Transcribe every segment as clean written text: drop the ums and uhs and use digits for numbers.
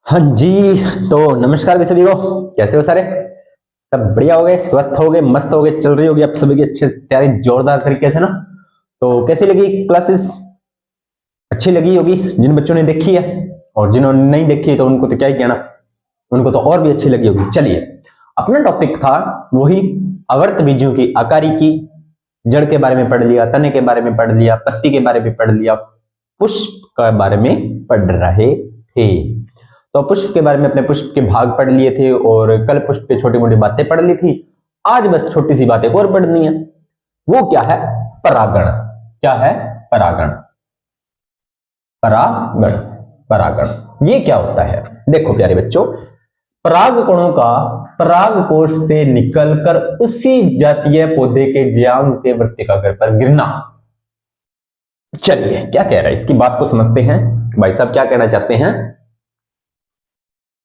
हाँ जी। तो नमस्कार भी सभी को। कैसे हो सारे? सब बढ़िया हो गए, स्वस्थ हो गए, मस्त हो गए, चल रही होगी आप सभी की अच्छे तैयारी जोरदार तरीके से ना। तो कैसी लगी क्लासेस? अच्छी लगी होगी जिन बच्चों ने देखी है, और जिन्होंने नहीं देखी है तो उनको तो क्या ही कहना, उनको तो और भी अच्छी लगी होगी। चलिए, अपना टॉपिक था वही आवर्त बीजों की आकारी की। जड़ के बारे में पढ़ लिया, तने के बारे में पढ़ लिया, पत्ती के बारे में पढ़ लिया, पुष्प के बारे में पढ़ रहे थे। तो पुष्प के बारे में अपने पुष्प के भाग पढ़ लिए थे और कल पुष्प पे छोटी मोटी बातें पढ़ ली थी। आज बस छोटी सी बातें और पढ़नी है। वो क्या है? परागण। क्या है? परागण। परागण। परागण ये क्या होता है? देखो प्यारे बच्चों, परागकणों का परागकोश से निकलकर उसी जातीय पौधे के ज्यांग के वृत्तिकाग्र पर गिरना। चलिए, क्या कह रहा है इसकी बात को समझते हैं। भाई साहब क्या कहना चाहते हैं?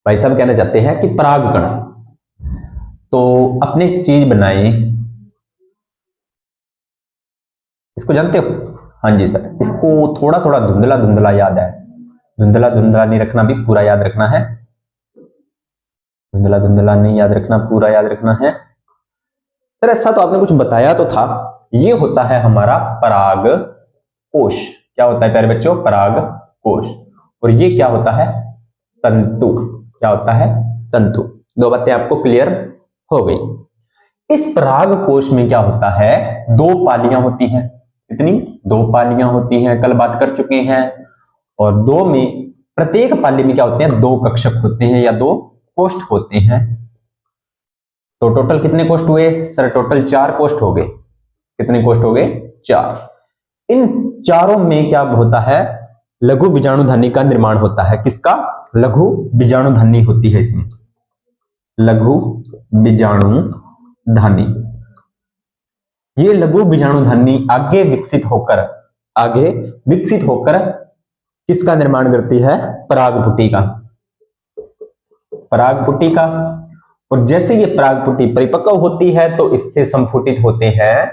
भाई साहब कहना चाहते हैं कि परागकण तो अपने चीज बनाए। इसको जानते हो? हाँ जी सर, इसको थोड़ा थोड़ा धुंधला धुंधला याद है। धुंधला धुंधला नहीं रखना, भी पूरा याद रखना है। धुंधला धुंधला नहीं याद रखना, पूरा याद रखना है। सर ऐसा तो आपने कुछ बताया तो था। ये होता है हमारा पराग कोश। क्या होता है प्यारे बच्चों? पराग कोश। और ये क्या होता है? तंतु। क्या होता है? तंतु। दो बातें आपको क्लियर हो गई। इस पराग कोश में क्या होता है? दो पालियां होती हैं। कितनी? दो पालियां होती हैं, कल बात कर चुके हैं। और दो में प्रत्येक पाली में क्या होते हैं? दो कक्षक होते हैं या दो कोष्ठ होते हैं। तो टोटल कितने कोष्ठ हुए सर? टोटल 4 कोष्ठ हो गए। कितने कोष्ठ हो गए? 4। इन चारों में क्या होता है? लघु बीजाणुधानी का निर्माण होता है। किसका? लघु बीजाणुधानी होती है इसमें। लघु बीजाणुधानी। ये लघु बीजाणुधानी आगे विकसित होकर किसका निर्माण करती है? परागपुटी का। परागपुटी का। और जैसे ये परागपुटी परिपक्व होती है तो इससे संफुटित होते हैं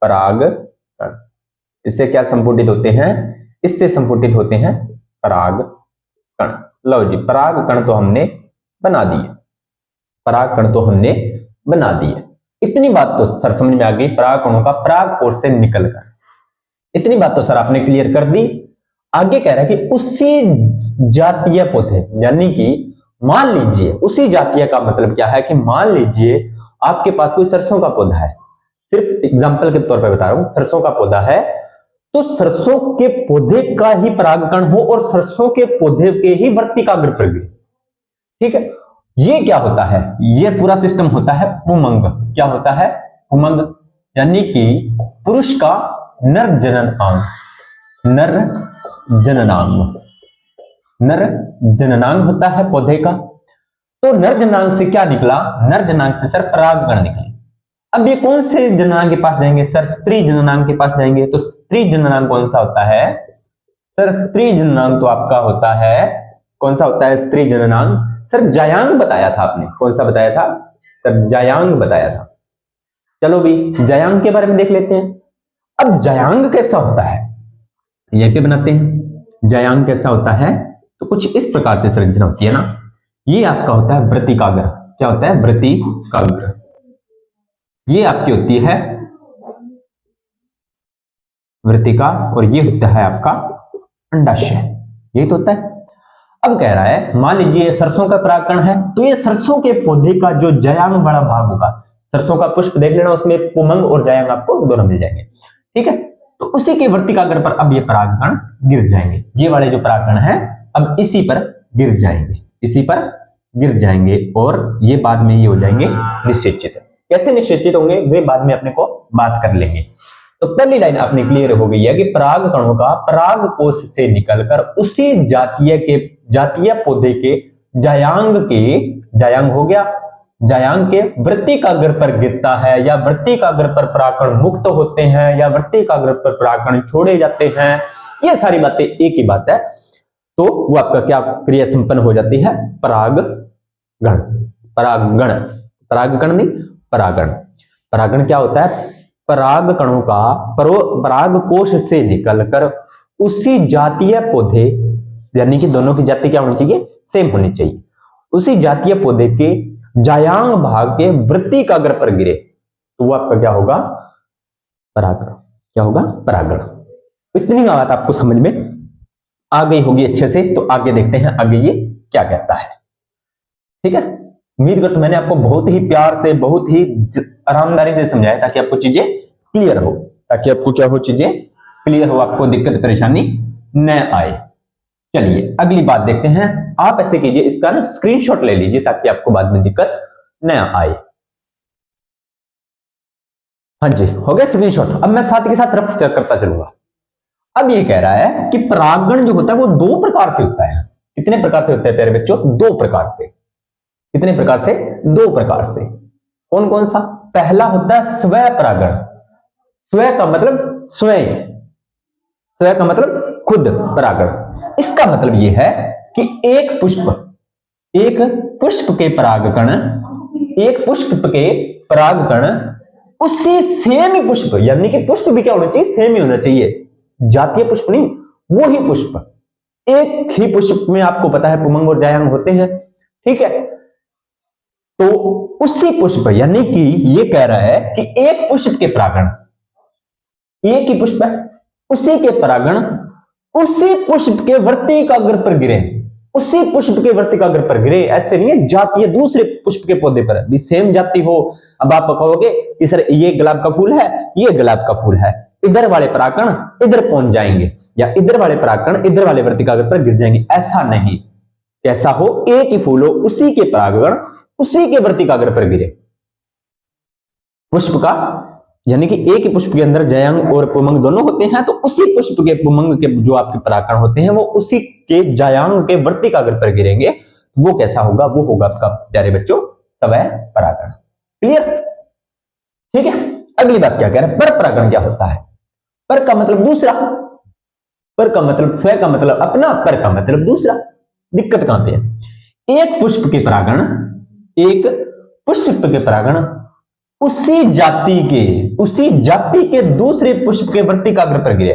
परागकण। इससे क्या संफुटित होते हैं? इससे संफुटित होते हैं परागकण। लो जी, परागकण तो हमने बना दिए। परागकण तो हमने बना दिए। इतनी बात तो सर समझ में आ गई, परागकणों का परागकोश से निकलकर। इतनी बात तो सर आपने क्लियर कर दी। आगे कह रहा है कि उसी जातीय पौधे, यानी कि मान लीजिए उसी जातीय का मतलब क्या है कि मान लीजिए आपके पास कोई सरसों का पौधा है। सिर्फ एग्जांपल के तौर पर बता रहा हूं, सरसों का पौधा है तो सरसों के पौधे का ही परागकण हो और सरसों के पौधे के ही वर्तिकाग्र पर गिरे। ठीक है, ये क्या होता है? ये पूरा सिस्टम होता है पुमंग। क्या होता है? पुमंग, यानी कि पुरुष का नर जननांग। नर जननांग। नर जननांग होता है पौधे का। तो नर जननांग से क्या निकला? नर जननांग से सर परागकण निकले। अब ये कौन से जननांग के पास जाएंगे सर? स्त्री जननांग के पास जाएंगे। तो स्त्री जननांग कौन सा होता है सर? स्त्री जननांग तो आपका होता है, कौन सा होता है स्त्री जननांग? सर जायांग बताया था आपने। कौन सा बताया था सर? जायांग बताया था। चलो भी जायांग के बारे में देख लेते हैं। अब जायांग कैसा होता है ये भी बनाते हैं। जायांग कैसा होता है? तो कुछ इस प्रकार से संरचना होती है ना। ये आपका होता है वृत्तिकाग्र। क्या होता है? वृत्तिकाग्र। ये आपकी होती है वृत्तिका और ये होता है आपका अंडाशय। यही तो होता है। अब कह रहा है मान लीजिए सरसों का परागकण है तो ये सरसों के पौधे का जो जायांग बड़ा भाग होगा, सरसों का पुष्प देख लेना, उसमें पुमंग और जायांग आपको दोनों मिल जाएंगे। ठीक है, तो उसी के वर्तिकाग्र पर अब ये परागकण गिर जाएंगे। ये वाले जो परागकण है अब इसी पर गिर जाएंगे। इसी पर गिर जाएंगे और ये बाद में ये हो जाएंगे निषेचित। कैसे निषेचित होंगे वे बाद में अपने को बात कर लेंगे। तो पहली लाइन अपनी क्लियर हो गई है कि परागकणों का परागकोश से निकलकर उसी जातीय पौधे के जायांग हो गया, जायांग के वृत्तिकाग्र पर गिरता है, या वृत्तिकाग्र पर परागकण मुक्त होते हैं, या वृत्तिकाग्र पर परागकण छोड़े जाते हैं। ये सारी बातें एक ही बात है। तो वो आपका क्या क्रिया संपन्न हो जाती है? परागण। परागण, परागकण नहीं, परागण। परागण क्या होता है? परागकणों का परागकोश से निकलकर उसी जातीय पौधे यानी कि दोनों की जाति क्या होनी चाहिए, सेम होनी चाहिए। उसी जातीय पौधे के जायांग भाग के वृत्तिकाग्र पर गिरे तो वो आपका क्या होगा, परागण। क्या होगा, परागण। इतनी बात आपको समझ में आ गई होगी अच्छे से। तो आगे देखते हैं आगे ये क्या कहता है। ठीक है, उम्मीद करता हूं मैंने आपको बहुत ही प्यार से, बहुत ही आरामदारी से समझाया ताकि आपको चीजें क्लियर हो, ताकि आपको क्या हो, चीजें क्लियर हो, आपको दिक्कत परेशानी न आए। चलिए अगली बात देखते हैं। आप ऐसे कीजिए, इसका ना स्क्रीनशॉट ले लीजिए ताकि आपको बाद में दिक्कत न आए। हाँ जी, हो गया स्क्रीनशॉट। अब मैं साथ के साथ रफ करता चलूंगा। अब ये कह रहा है कि परागण जो होता है वो दो प्रकार से होता है। कितने प्रकार से होता है प्यारे बच्चों, दो प्रकार से। कितने प्रकार से, दो प्रकार से। कौन कौन सा, पहला होता है स्वय परागण। स्वय का मतलब स्वयं, स्वय का मतलब खुद परागण। इसका मतलब यह है कि एक पुष्प के परागकण, एक पुष्प के परागकण उसी सेम ही पुष्प, यानी कि पुष्प भी क्या होना चाहिए, सेम ही होना चाहिए, जातीय पुष्प नहीं, वो ही पुष्प। एक ही पुष्प में आपको पता है पुमंग और जायांग होते हैं, ठीक है। तो उसी पुष्प, यानी कि ये कह रहा है कि एक पुष्प के परागण, एक ही पुष्प है, उसी के परागण उसी पुष्प के वर्तिकाग्र पर गिरे, उसी पुष्प के वर्तिकाग्र पर गिरे। ऐसे नहीं है जातीय दूसरे पुष्प के पौधे पर भी सेम जाति हो। अब आप कहोगे कि सर ये गुलाब का फूल है, ये गुलाब का फूल है, इधर वाले परागण इधर पहुंच जाएंगे या इधर वाले परागण इधर वाले वर्तिकाग्र पर गिर जाएंगे। ऐसा नहीं, कैसा हो, एक ही फूल हो, उसी के परागण उसी के वर्तिकाग्र पर गिरे पुष्प का, यानी कि एक ही पुष्प के अंदर जयांग और पुमंग दोनों होते हैं, तो उसी पुष्प के पुमंग के जो आपके परागण होते हैं वो उसी के जयांग के वर्तिकाग्र पर गिरेंगे। वो कैसा होगा, वो होगा आपका प्यारे बच्चों स्वय परागण। क्लियर, ठीक है। अगली बात क्या कह रहा है, पर परागण क्या होता है। पर का मतलब दूसरा, पर का मतलब स्वय का मतलब अपना, पर का मतलब दूसरा। दिक्कत कहां पे है, एक पुष्प के परागण, एक पुष्प के परागण उसी जाति के दूसरे पुष्प के वर्तिकाग्र पर गिरे।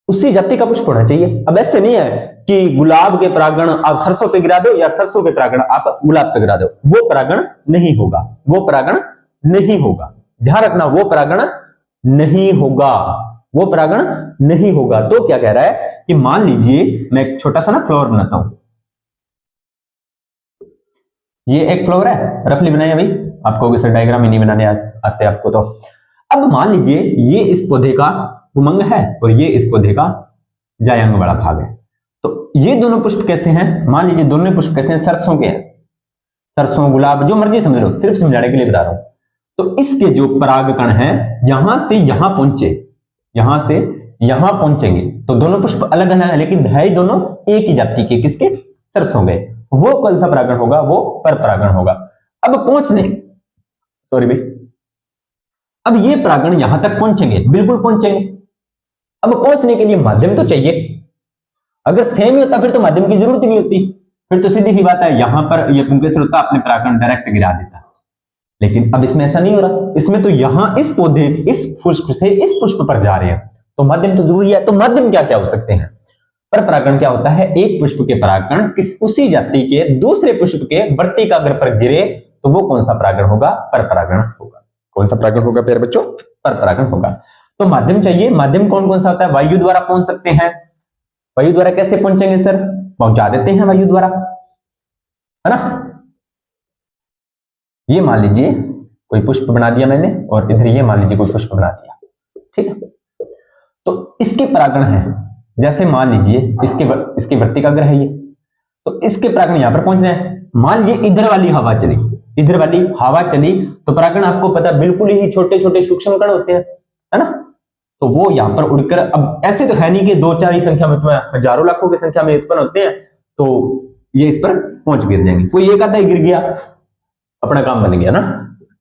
उसी जाति का पुष्प होना चाहिए। अब ऐसे नहीं है कि गुलाब के परागण आप सरसों पे गिरा दो या सरसों के परागण आप गुलाब पे गिरा दो, वो परागण नहीं होगा, वो परागण नहीं होगा। ध्यान रखना, वो परागण नहीं होगा, वो परागण नहीं होगा। तो क्या कह रहा है कि मान लीजिए मैं एक छोटा सा ना फ्लावर बनाता हूं, ये एक फ्लावर है, रफली बनाया भाई, आपको सर डायग्राम ही नहीं बनाने आते आपको तो। अब मान लीजिए ये इस पौधे का पुमंग है और ये इस पौधे का जायांग वाला भाग है। तो ये दोनों पुष्प कैसे हैं, मान लीजिए दोनों पुष्प कैसे हैं, सरसों के हैं, सरसों गुलाब जो मर्जी समझ लो, सिर्फ समझाने के लिए बता रहा हूं। तो इसके जो परागकण हैं यहां से यहां पहुंचे, यहां से यहां पहुंचेंगे, तो दोनों पुष्प अलग अलग है लेकिन है दोनों एक ही जाति के, किसके, सरसों के। वो कौन सा परागण होगा, वो पर परागण होगा। अब पहुंचने, सॉरी भाई, अब ये परागण यहां तक पहुंचेंगे, बिल्कुल पहुंचेंगे। अब पहुंचने के लिए माध्यम तो चाहिए, अगर सेम ही होता फिर तो माध्यम की जरूरत ही नहीं होती, फिर तो सीधी सी बात है यहां पर ये पुंकेसर होता अपने परागण डायरेक्ट गिरा देता। लेकिन अब इसमें ऐसा नहीं हो रहा, इसमें तो यहां इस पौधे इस पुष्प से इस पुष्प पर जा रहे हैं, तो माध्यम तो जरूरी है। तो माध्यम क्या क्या हो सकते हैं, पर परागण क्या होता है, एक पुष्प के परागण उसी जाति के दूसरे पुष्प के वर्तिकाग्र पर गिरे, तो वो कौन सा परागण होगा, पर परागण होगा। कौन सा परागण होगा प्यारे बच्चों, पर परागण होगा। तो माध्यम चाहिए, माध्यम कौन कौन सा होता है, वायु द्वारा पहुंच सकते हैं। वायु द्वारा कैसे पहुंचेंगे सर, पहुंचा देते हैं वायु द्वारा, है ना। ये मान लीजिए कोई पुष्प बना दिया मैंने और इधर ये मान लीजिए कोई पुष्प बना दिया, ठीक है। तो इसके परागण है, जैसे मान लीजिए इसके वर्तिकाग्र है ये, तो इसके परागण यहां पर पहुंच रहे हैं। मान लीजिए इधर वाली हवा चली, इधर वाली हवा चली, तो परागण आपको पता है बिल्कुल ही छोटे छोटे सूक्ष्म कण होते हैं, है ना। तो वो यहां पर उड़कर, अब ऐसे तो है नहीं कि दो चार ही संख्या में, हजारों लाखों की संख्या में उत्पन्न होते हैं, तो ये इस पर पहुंच गिर जाएंगे। कोई एक आधा ही गिर गया, अपना काम बन गया ना।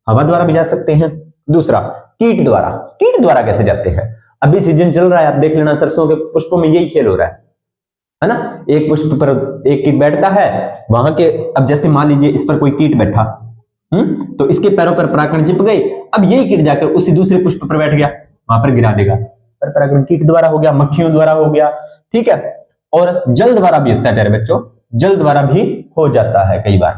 हवा द्वारा भी जा सकते हैं। दूसरा कीट द्वारा, कीट द्वारा कैसे जाते हैं, अभी सीजन चल रहा है, आप देख लेना सरसों के पुष्पों में यही खेल हो रहा है ना। एक पुष्प पर एक कीट बैठता है, वहां के, अब जैसे मान लीजिए इस पर कोई कीट बैठा, तो इसके पैरों पर परागकण चिपक गए, अब यही कीट जाकर उसी दूसरे पुष्प पर बैठ गया, वहां पर गिरा देगा, पर परागण कीट द्वारा हो गया, मक्खियों द्वारा हो गया, ठीक है। और जल द्वारा भी होता है प्यारे बच्चों, जल द्वारा भी हो जाता है कई बार,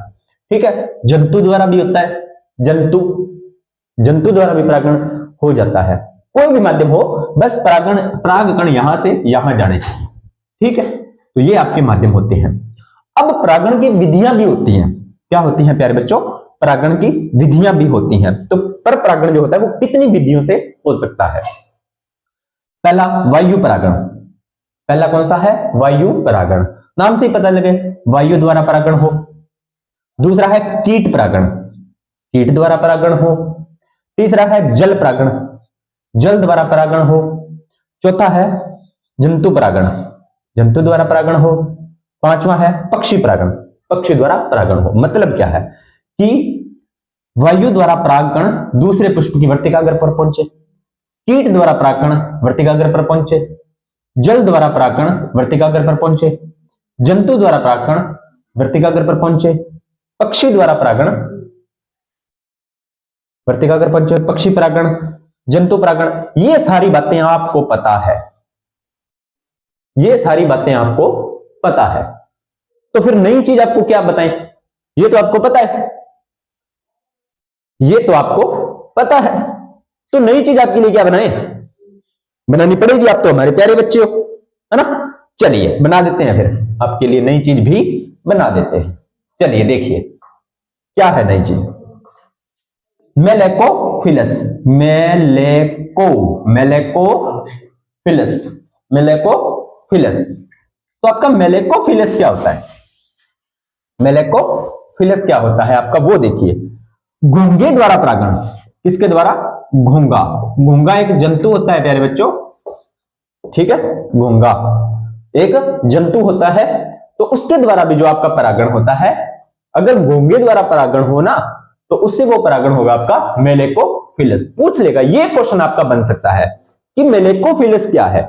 ठीक है। जंतु द्वारा भी होता है, जंतु द्वारा भी परागण हो जाता है। कोई भी माध्यम हो, बस परागकण यहां से यहां जाने चाहिए, ठीक है। तो ये आपके माध्यम होते हैं। अब परागण की विधियां भी होती हैं। क्या होती हैं प्यारे बच्चों? परागण की विधियां भी होती हैं। तो पर परागण जो होता है वो कितनी विधियों से हो सकता है? पहला वायु परागण, पहला कौन सा है? वायु परागण, नाम से ही पता लगे वायु द्वारा परागण हो। दूसरा है कीट परागण, कीट द्वारा परागण हो। तीसरा है जल परागण, जल द्वारा परागण हो। चौथा है जंतु परागण, जंतु द्वारा परागण हो। पांचवा है पक्षी परागण, पक्षी द्वारा परागण हो। मतलब क्या है कि वायु द्वारा परागण दूसरे पुष्प की वर्तिकाग्र पर पहुंचे, कीट द्वारा परागण वर्तिकाग्र पर पहुंचे, जल द्वारा परागण वर्तिकाग्र पर पहुंचे, जंतु द्वारा परागण वर्तिकाग्र पर पहुंचे, पक्षी द्वारा परागण वर्तिकाग्र पर पहुंचे, पक्षी परागण, जंतु परागण। ये सारी बातें आपको पता है, ये सारी बातें आपको पता है। तो फिर नई चीज आपको क्या बताएं? ये तो आपको पता है, ये तो आपको पता है, तो नई चीज आपके लिए क्या बनाएं? बनानी पड़ेगी। आप तो हमारे प्यारे बच्चे हो, है ना। चलिए बना देते हैं, फिर आपके लिए नई चीज भी बना देते हैं। चलिए देखिए क्या है नई चीज। मेलेकोफिलस, मेलेकोफिलस। तो आपका मेलेकोफिलस क्या होता है? मेलेकोफिलस क्या होता है आपका, वो देखिए। घोंघे द्वारा परागण, किसके द्वारा? घोंघा, घोंघा एक जंतु होता है प्यारे बच्चों, ठीक है। घोंघा एक जंतु होता है, तो उसके द्वारा भी जो आपका परागण होता है, अगर घोंघे द्वारा परागण हो ना, तो उससे वो परागण होगा आपका मेलेकोफिलस। पूछ लेगा, ये क्वेश्चन आपका बन सकता है कि मेलेकोफिलस क्या है।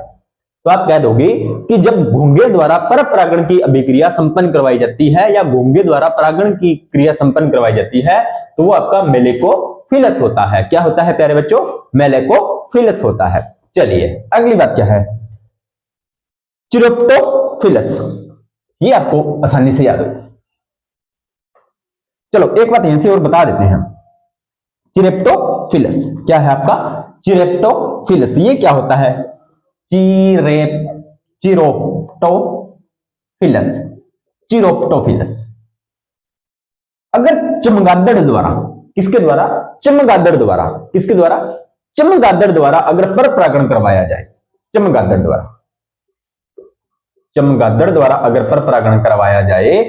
तो आप कह दोगे कि जब घोंघे द्वारा पर परागण की अभिक्रिया संपन्न करवाई जाती है, या घोंघे द्वारा परागण की क्रिया संपन्न करवाई जाती है, तो वो आपका मेलेकोफिलस होता है। क्या होता है प्यारे बच्चों? मेलेकोफिलस होता है। चलिए अगली बात क्या है? चिरोप्टोफिलस, ये आपको आसानी से याद हो। चलो एक बात यहां से और बता देते हैं। चिरेप्टोफिलस क्या है आपका? चिरेप्टोफिलस ये क्या होता है? चिरोप्टोफिलस, चिरोप्टोफिलस। अगर चमगादड़ द्वारा, किसके द्वारा? चमगादड़ द्वारा, किसके द्वारा? चमगादड़ द्वारा अगर पर परागण करवाया जाए, चमगादड़ द्वारा, चमगादड़ द्वारा अगर पर परागण करवाया जाए,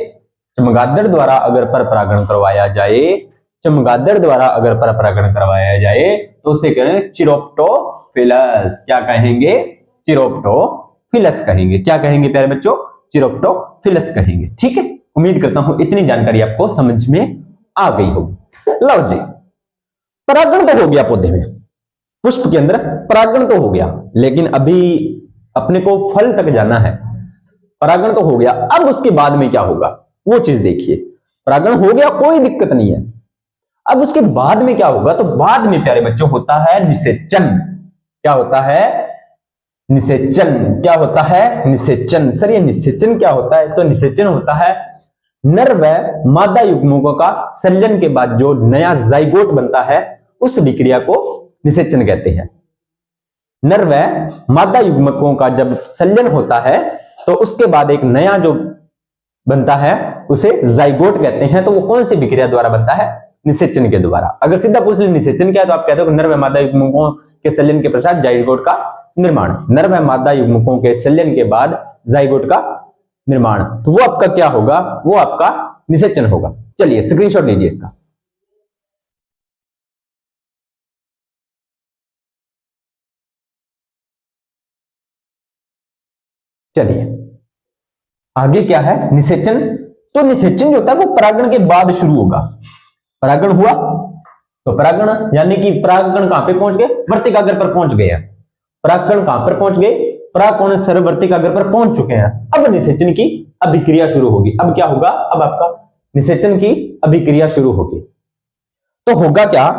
चमगादड़ द्वारा अगर पर परागण करवाया जाए, चमगादड़ द्वारा अगर पर परागण करवाया जाए, तो उसे कहेंगे चिरोप्टोफिलस। क्या कहेंगे? चिरोप्टोफिलस कहेंगे। क्या कहेंगे प्यारे बच्चों? चिरोप्टोफिलस कहेंगे। ठीक है, उम्मीद करता हूं इतनी जानकारी आपको समझ में आ गई होगी। लो जी, परागण तो हो गया पौधे में, पुष्प के अंदर परागण तो हो गया, लेकिन अभी अपने को फल तक जाना है। परागण तो हो गया, अब उसके बाद में क्या होगा वो चीज देखिए। परागण हो गया, कोई दिक्कत नहीं है। अब उसके बाद में क्या होगा? तो बाद में प्यारे बच्चों होता है निषेचन। क्या होता है? निषेचन। क्या होता है? निषेचन। सर ये निषेचन क्या होता है? तो निषेचन होता है नर व मादा युग्मकों का संलयन के बाद जो नया जाइगोट बनता है, उस विक्रिया को निषेचन कहते हैं। नर व मादा युग्मकों का जब संलयन होता है, तो उसके बाद एक नया जो बनता है उसे जाइगोट कहते हैं। तो वो कौन सी विक्रिया द्वारा बनता है? निषेचन के द्वारा। अगर सीधा पूछ ले निषेचन क्या है, तो आप कहते हो नर व मादा युग्मकों के संलयन के पश्चात जाइगोट का निर्माण। नर व मादा युग्मकों के संलयन के बाद जाइगोट का निर्माण, तो वो आपका क्या होगा? वो आपका निषेचन होगा। चलिए स्क्रीनशॉट लीजिए इसका। चलिए आगे क्या है? निषेचन। तो निषेचन जो होता है वो परागण के बाद शुरू होगा। परागण हुआ तो परागण यानी कि परागण कहां पे पहुंच गए? वर्तिकाग्र पर पहुंच गए हैं। परागण कहां पर पहुंच गए? परागकण सर्व वर्तिकाग्र पर पहुंच चुके हैं। अब निषेचन की अभिक्रिया शुरू होगी। अब क्या होगा? अब आपका निषेचन की अभिक्रिया शुरू होगी। तो होगा क्या?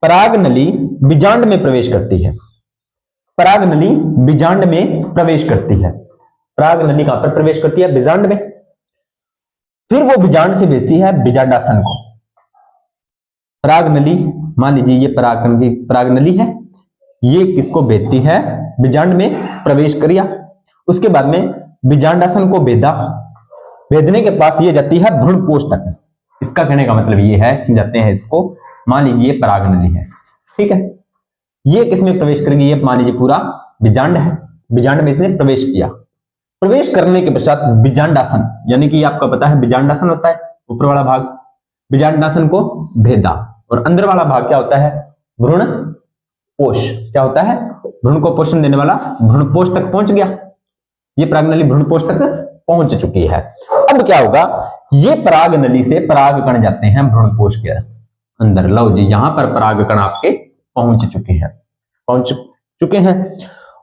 पराग नली बीजांड में प्रवेश करती है। पराग नली बीजांड में प्रवेश करती है। पराग नली कहां पर प्रवेश करती है? बीजांड में। फिर वो बीजांड से भेजती है बीजांडासन को। पराग नली, मान लीजिए ये पराग नली है, ये किसको भेजती है? बीजांड में प्रवेश करिया। उसके बाद में बीजांडासन को भेदा, भेदने के पास ये जाती है भ्रूणपोष तक। इसका कहने का मतलब ये है, समझाते हैं इसको। मान लीजिए ये पराग नली है, ठीक है, ये किसमें प्रवेश करेगी? ये मान लीजिए पूरा बीजांड है, बीजांड में इसने प्रवेश किया। प्रवेश करने के पश्चात बीजांडासन, यानी कि आपका पता है बीजांडासन होता है ऊपर वाला भाग, बीजांडासन को भेदा। और अंदर वाला भाग क्या होता है? भ्रूणपोष। क्या होता है? भ्रूण को पोषण देने वाला भ्रूणपोष तक पहुंच गया। ये पराग नली भ्रूणपोष तक पहुंच चुकी है। अब क्या होगा? ये पराग नली से पराग कण जाते हैं भ्रूणपोष के अंदर। लो जी, यहां पर पराग कण आपके पहुंच चुके हैं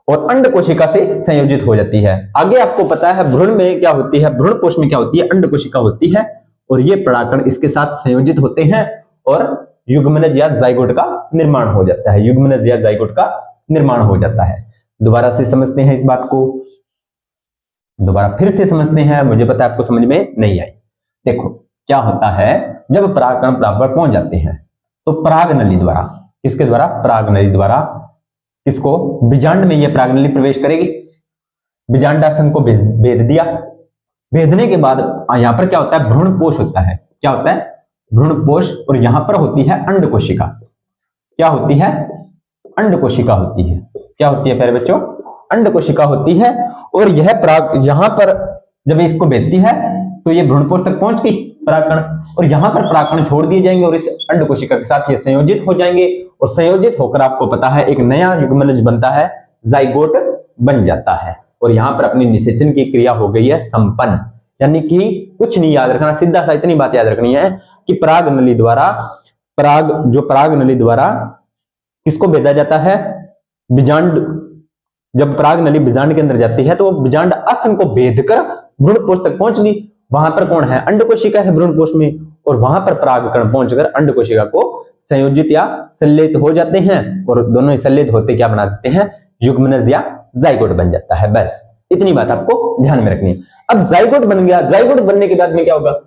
और अंड कोशिका से संयोजित हो जाती है। आगे आपको पता है भ्रूण में क्या होती है, भ्रूणपोष में क्या होती है? अंड कोशिका होती है और ये परागकण इसके साथ संयोजित होते हैं और युग्मनज या जाइगोट का निर्माण हो जाता है। युग्मनज या जाइगोट का निर्माण हो जाता है। दोबारा से समझते हैं इस बात को, दोबारा फिर से समझते हैं। मुझे पता है आपको समझ में नहीं आई। देखो क्या होता है, जब परागकण बराबर पहुंच जाते हैं तो पराग नली द्वारा, किसके द्वारा? पराग नली द्वारा किसको? बीजांड में ये पराग नली प्रवेश करेगी। बीजांडासन को भेद दिया। भेदने के बाद यहां पर क्या होता है? भ्रूणपोष होता है। क्या होता है? भ्रूणपोष। और यहां पर होती है अंड कोशिका। क्या होती है? अंड कोशिका होती है। क्या होती है प्यारे बच्चों? अंड कोशिका होती है। और यह पराग यहां पर जब इसको भेजती है तो ये भ्रूणपोष तक पहुंच गई परागकण, और यहां पर परागकण छोड़ दिए जाएंगे और इस अंड कोशिका के साथ ये संयोजित हो जाएंगे और संयोजित होकर आपको पता है एक नया युग्मनज बनता है, जाइगोट बन जाता है। और यहां पर अपनी निषेचन की क्रिया हो गई है संपन्न। यानी कि कुछ नहीं याद रखना, सीधा सा इतनी बात याद रखनी है कि पराग नली द्वारा किसको भेजा जाता है? बीजांड। जब पराग नली बीजांड के अंदर जाती है तो वो बीजांड आसन को भेदकर भ्रूणपोष तक पहुंच गई। वहां पर कौन है? अंड कोशिका है भ्रूणपोष में, और वहां पर परागकण पहुंचकर अंड कोशिका को संयोजित या संलेत हो जाते हैं और दोनों ही संलेत होते क्या बना देते हैं? युग्मनज या जाइगोट बन जाता है। बस इतनी बात आपको ध्यान में रखनी है। अब जाइगोट बन गया, जाइगोट बनने के बाद में क्या होगा?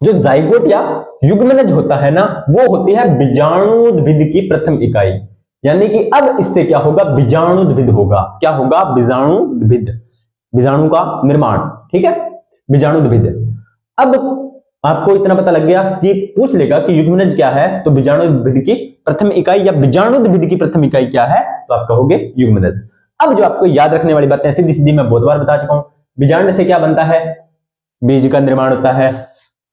जो जाइगोट या युग्मनज होता है ना, वो होती है बीजाणुद्भिद की प्रथम इकाई। यानी कि अब इससे क्या होगा? बीजाणुद्भिद होगा। क्या होगा? बीजाणुद्भिद, बीजाणु का निर्माण, ठीक है, बीजाणुद्भिद। अब आपको इतना पता लग गया कि पूछ लेगा कि युग्मनज क्या है, तो बीजाणुद्भिद की प्रथम इकाई या बीजाणुद्भिद की प्रथम इकाई क्या है, तो आप कहोगे युग्मनज। अब जो आपको याद रखने वाली बातें सीधी सीधी मैं बहुत बार बता चुका हूं। बीजांड से क्या बनता है? बीज का निर्माण होता है।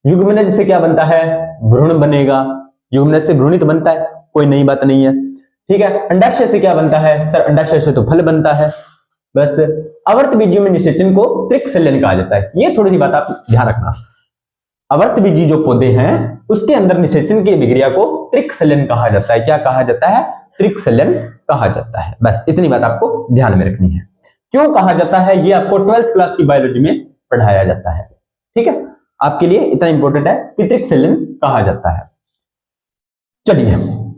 युग्मनज से क्या बनता है? भ्रूण बनेगा। युग्मनज से भ्रूणित बनता है, कोई नई बात नहीं है, ठीक है। अंडाशय से क्या बनता है? सर अंडाशय से तो फल बनता है। बस आवर्त बीजियों में निषेचन को त्रिक संलयन कहा जाता है। ये थोड़ी सी बात आप ध्यान रखना। आवर्त बीजी जो पौधे हैं उसके अंदर निषेचन की अभिक्रिया को त्रिक संलयन कहा जाता है। क्या कहा जाता है? त्रिक संलयन कहा जाता है। बस इतनी बात आपको ध्यान में रखनी है। क्यों कहा जाता है ये आपको 12th क्लास की बायोलॉजी में पढ़ाया जाता है, ठीक है। आपके लिए इतना इंपॉर्टेंट है कि त्रिक संलयन कहा जाता है। चलिए,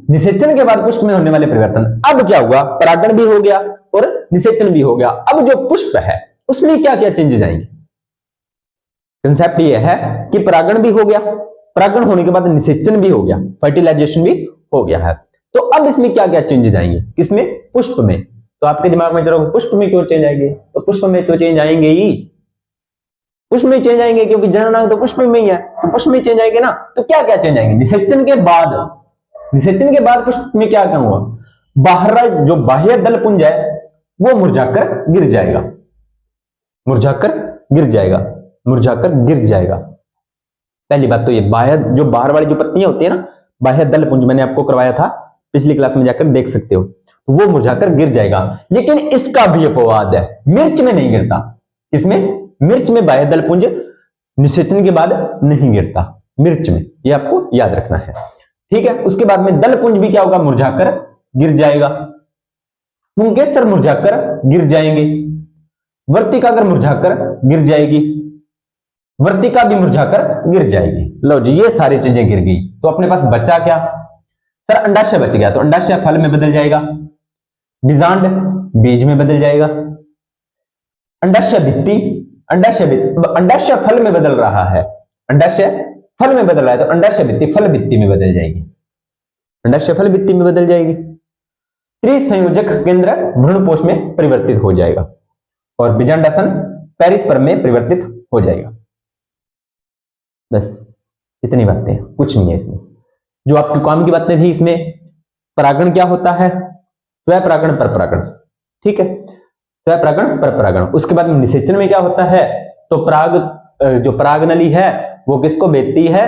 निषेचन के बाद पुष्प में होने वाले परिवर्तन। अब क्या हुआ? परागण भी हो गया और निषेचन भी हो गया। अब जो पुष्प है उसमें क्या क्या चेंजेस आएंगे? कंसेप्ट ये है कि परागण भी हो गया, परागण होने के बाद निषेचन भी हो गया, फर्टिलाइजेशन भी हो गया है। तो अब इसमें क्या क्या चेंजेस आएंगे? किसमें? पुष्प में। तो आपके दिमाग में चलो पुष्प में क्यों चेंज आएंगे? तो पुष्प में तो चेंज आएंगे ही, पुष्प में चेंज आएंगे क्योंकि जननांग तो पुष्प में ही है, तो पुष्प में चेंज आएंगे ना। तो क्या क्या चेंज आएंगे? निषेचन के बाद पुष्प में क्या क्या हुआ? बाहर जो बाह्य दल पुंज है वो मुरझाकर गिर जाएगा, मुरझाकर गिर जाएगा। पहली बात तो ये जो बाहर वाली जो पत्तियां होती है ना, बाह्य दल पुंज, मैंने आपको करवाया था, पिछली क्लास में जाकर देख सकते हो, तो वो मुरझाकर गिर जाएगा। लेकिन इसका भी अपवाद है, मिर्च में नहीं गिरता। इसमें मिर्च में बाह्य दल पुंज निषेचन के बाद नहीं गिरता, मिर्च में, ये आपको याद रखना है, ठीक है। उसके बाद में दल पुंज भी क्या होगा? मुरझाकर गिर जाएगा। पुंकेसर मुरझाकर गिर जाएंगे। वर्तिका अगर मुरझाकर गिर जाएगी, वर्तिका भी मुरझाकर गिर जाएगी। लो जी, ये सारी चीजें गिर गई, तो अपने पास बचा क्या? सर अंडाशय बच गया, तो अंडाशय फल में बदल जाएगा। बीजांड बीज में बदल जाएगा। अंडाशय भित्ति, अंडाशय फल में बदल रहा है, अंडाशय फल में बदल रहा है तो अंडाशय भित्ति फल भित्ति में बदल जाएगी, अंडाशय फल भित्ति में बदल जाएगी। त्रिसंयोजक केंद्र भ्रूणपोष में परिवर्तित हो जाएगा और बीजांडासन पेरिस्पर्म में परिवर्तित हो जाएगा। बस इतनी बातें, कुछ नहीं है इसमें। जो आपकी काम की बातें थी इसमें, परागण क्या होता है, स्वपरागण परपरागण, ठीक है, स्वपरागण परपरागण। उसके बाद निषेचन में क्या होता है, तो जो परागनली है वो किसको भेजती है,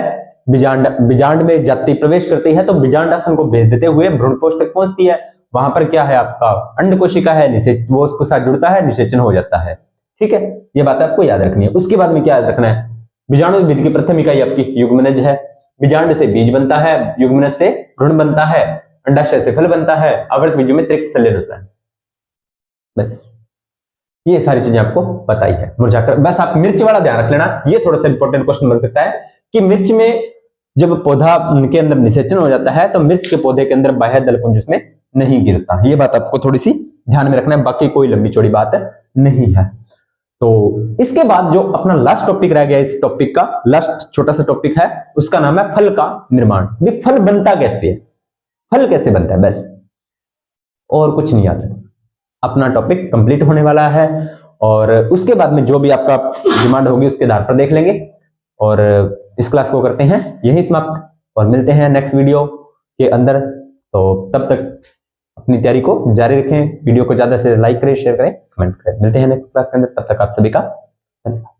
बीजांड में जाति प्रवेश करती है तो बीजांडासन को भेजते हुए भ्रूणपोष तक पहुंचती है। वहां पर क्या है आपका अंड कोशिका है, वो उसके साथ जुड़ता है, निषेचन हो जाता है, ठीक है। ये बात आपको याद रखनी है। उसके बाद में क्या याद रखना है, बीजाणु विधि की प्रथम इकाई आपकी युग्मनज है, बीजांड से बीज बनता है, युग्मनज से भ्रूण बनता है, अंडाशय से फल बनता है, आवर्त बीजों में त्रिक संलयन होता है। बस ये सारी चीजें आपको पता ही है मुरझाकर। बस आप मिर्च वाला ध्यान रख लेना, ये थोड़ा सा इंपॉर्टेंट क्वेश्चन बन सकता है कि मिर्च में जब पौधा के अंदर निषेचन हो जाता है तो मिर्च के पौधे के अंदर बाह्य दलपुंज उसमें नहीं गिरता। ये बात आपको थोड़ी सी ध्यान में रखना है, बाकी कोई लंबी चौड़ी बात नहीं है। तो इसके बाद जो अपना लास्ट टॉपिक रह गया, इस टॉपिक का लास्ट छोटा सा टॉपिक है, उसका नाम है फल का निर्माण। ये फल बनता कैसे है, फल कैसे बनता है, बस और कुछ नहीं आता। अपना टॉपिक कंप्लीट होने वाला है और उसके बाद में जो भी आपका डिमांड होगी उसके आधार पर देख लेंगे और इस क्लास को करते हैं यही समाप्त और मिलते हैं नेक्स्ट वीडियो के अंदर। तो तब तक अपनी तैयारी को जारी रखें, वीडियो को ज्यादा से लाइक करें, शेयर करें, कमेंट करें। मिलते हैं नेक्स्ट क्लास के अंदर, तब तक आप सभी का धन्यवाद।